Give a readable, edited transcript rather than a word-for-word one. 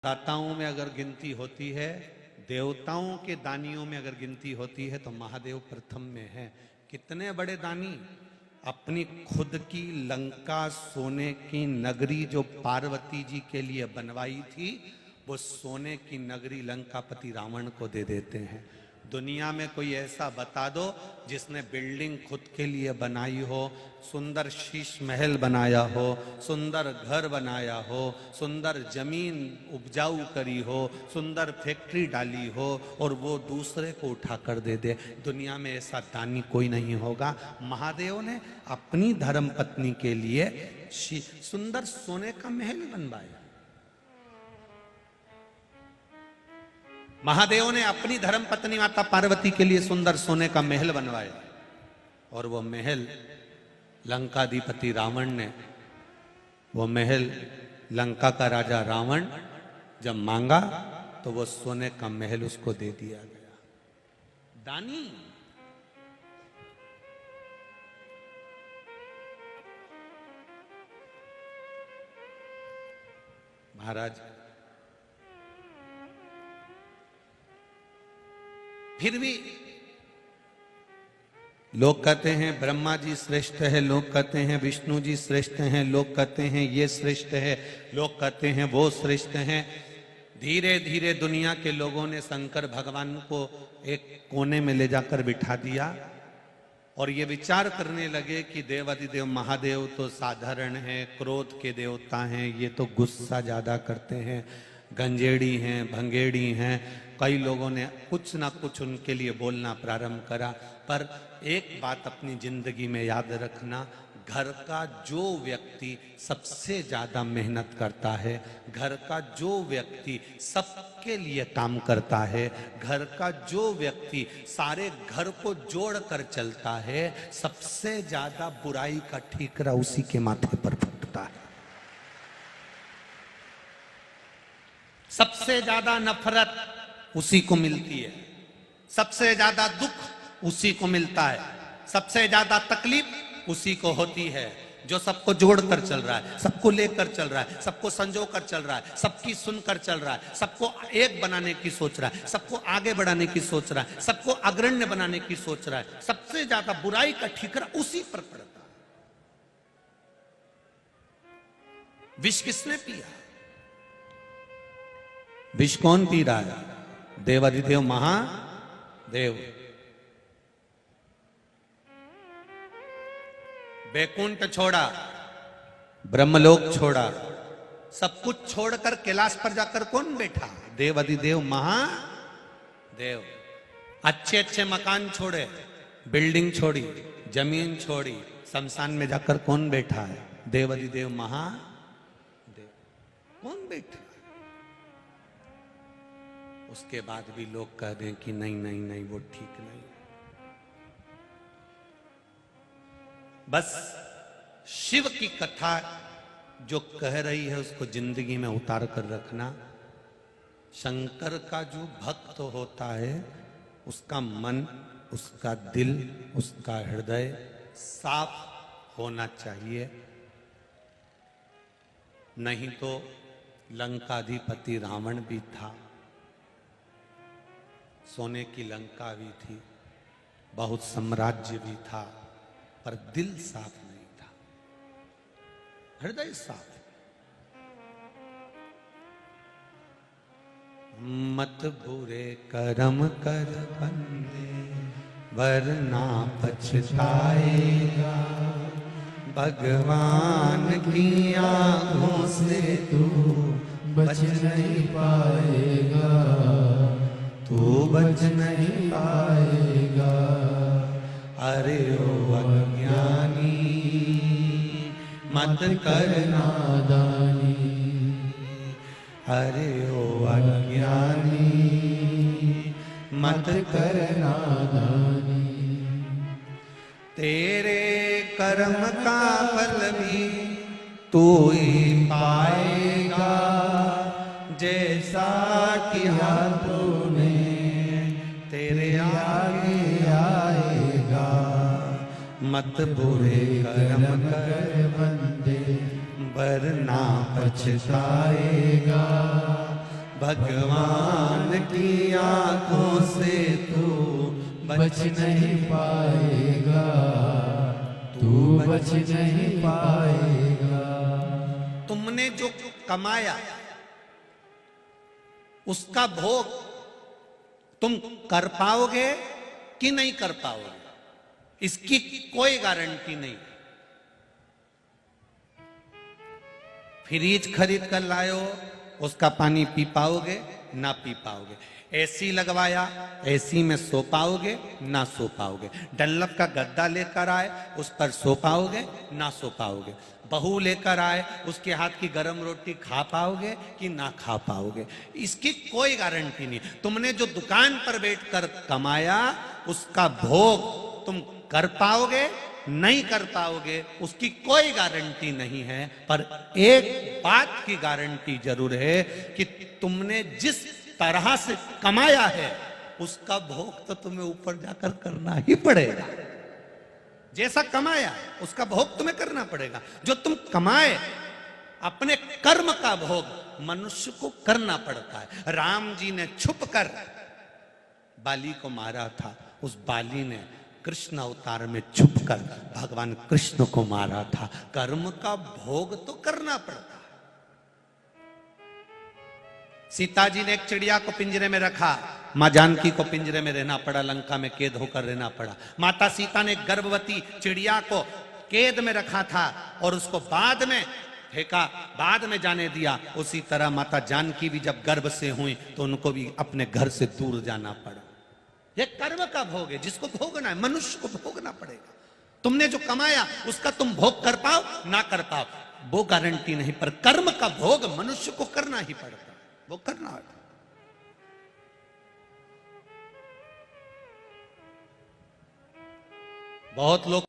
दाताओं में अगर गिनती होती है, देवताओं के दानियों में अगर गिनती होती है तो महादेव प्रथम में है। कितने बड़े दानी! अपनी खुद की लंका सोने की नगरी जो पार्वती जी के लिए बनवाई थी, वो सोने की नगरी लंकापति रावण को दे देते हैं। दुनिया में कोई ऐसा बता दो जिसने बिल्डिंग खुद के लिए बनाई हो, सुंदर शीश महल बनाया हो, सुंदर घर बनाया हो, सुंदर जमीन उपजाऊ करी हो, सुंदर फैक्ट्री डाली हो और वो दूसरे को उठा कर दे दे। दुनिया में ऐसा दानी कोई नहीं होगा। महादेव ने अपनी धर्म पत्नी के लिए सुंदर सोने का महल बनवाया। महादेव ने अपनी धर्म पत्नी माता पार्वती के लिए सुंदर सोने का महल बनवाया और वो महल लंकाधिपति रावण ने, वो महल लंका का राजा रावण जब मांगा तो वो सोने का महल उसको दे दिया गया। दानी महाराज, फिर भी लोग कहते हैं ब्रह्मा जी श्रेष्ठ है, लोग कहते हैं विष्णु जी श्रेष्ठ हैं, लोग कहते हैं ये श्रेष्ठ है, लोग कहते हैं वो श्रेष्ठ हैं। धीरे धीरे दुनिया के लोगों ने शंकर भगवान को एक कोने में ले जाकर बिठा दिया और ये विचार करने लगे कि देवाधिदेव महादेव तो साधारण है, क्रोध के देवता हैं, ये तो गुस्सा ज्यादा करते हैं, गंजेड़ी हैं, भंगेड़ी हैं। कई लोगों ने कुछ ना कुछ उनके लिए बोलना प्रारंभ करा। पर एक बात अपनी जिंदगी में याद रखना, घर का जो व्यक्ति सबसे ज्यादा मेहनत करता है, घर का जो व्यक्ति सबके लिए काम करता है, घर का जो व्यक्ति सारे घर को जोड़ कर चलता है, सबसे ज्यादा बुराई का ठीकरा उसी के माथे पर फूटता है। सबसे ज्यादा नफरत उसी को मिलती है, सबसे ज्यादा दुख उसी को मिलता है, सबसे ज्यादा तकलीफ उसी को होती है। जो सबको जोड़कर चल रहा है, सबको लेकर चल रहा है, सबको संजो कर चल रहा है, सबकी सुनकर चल रहा है, सबको एक बनाने की सोच रहा है, सबको आगे बढ़ाने की सोच रहा है, सबको अग्रण्य बनाने की सोच रहा है, सबसे ज्यादा बुराई का ठीकरा उसी पर पड़ता है। विष किसने पिया? विष कौन पी रहा है? देवाधिदेव महादेव। बैकुंठ छोड़ा, ब्रह्मलोक छोड़ा, सब कुछ छोड़कर कैलाश पर जाकर कौन बैठा? देवाधिदेव महादेव। अच्छे अच्छे मकान छोड़े, बिल्डिंग छोड़ी, जमीन छोड़ी, शमशान में जाकर कौन बैठा है? देवाधिदेव महादेव। कौन बैठा? उसके बाद भी लोग कह दें कि नहीं नहीं नहीं वो ठीक नहीं। बस शिव की कथा जो कह रही है उसको जिंदगी में उतार कर रखना। शंकर का जो भक्त होता है उसका मन, उसका दिल, उसका हृदय साफ होना चाहिए, नहीं तो लंकाधिपति रावण भी था, सोने की लंका भी थी, बहुत साम्राज्य भी था, पर दिल साफ नहीं था, हृदय साफ। मत बुरे कर्म कर बंदे वरना पछताएगा, भगवान की आंखों से तू बच नहीं पाएगा, तू बच नहीं पाएगा। अरे ओ अज्ञानी मत कर नादानी, अरे ओ अज्ञानी मत कर नादानी। तेरे कर्म का फल भी तू ही पाएगा, जैसा किया तूने तेरे आगे आएगा। मत बुरे कर्म कर बंदे वरना पछताएगा, भगवान की आंखों से तू बच नहीं पाएगा, तू बच नहीं पाएगा। तुमने जो कमाया उसका भोग तुम कर पाओगे कि नहीं कर पाओगे, इसकी कोई गारंटी नहीं। फ्रिज खरीद कर लाए हो, उसका पानी पी पाओगे ना पी पाओगे। एसी लगवाया, एसी में सो पाओगे ना सो पाओगे। डल्लप का गद्दा लेकर आए, उस पर सो पाओगे ना सो पाओगे। बहू लेकर आए, उसके हाथ की गरम रोटी खा पाओगे कि ना खा पाओगे, इसकी कोई गारंटी नहीं। तुमने जो दुकान पर बैठकर कमाया उसका भोग तुम कर पाओगे नहीं कर पाओगे, उसकी कोई गारंटी नहीं है। पर एक बात की गारंटी जरूर है कि तुमने जिस तरह से कमाया है उसका भोग तो तुम्हें ऊपर जाकर करना ही पड़ेगा। जैसा कमाया उसका भोग तुम्हें करना पड़ेगा। जो तुम कमाए अपने कर्म का भोग मनुष्य को करना पड़ता है। राम जी ने छुपकर बाली को मारा था, उस बाली ने कृष्ण अवतार में छुपकर भगवान कृष्ण को मारा था। कर्म का भोग तो करना पड़ता है। सीता जी ने एक चिड़िया को पिंजरे में रखा, मां जानकी को पिंजरे में रहना पड़ा, लंका में कैद होकर रहना पड़ा। माता सीता ने गर्भवती चिड़िया को कैद में रखा था और उसको बाद में फेंका, बाद में जाने दिया। उसी तरह माता जानकी भी जब गर्भ से हुई तो उनको भी अपने घर से दूर जाना पड़ा। यह कर्म का भोग है, जिसको भोगना है मनुष्य को भोगना पड़ेगा। तुमने जो कमाया उसका तुम भोग कर पाओ ना कर पाओ वो गारंटी नहीं, पर कर्म का भोग मनुष्य को करना ही पड़ता है, वो करना है। बहुत लोग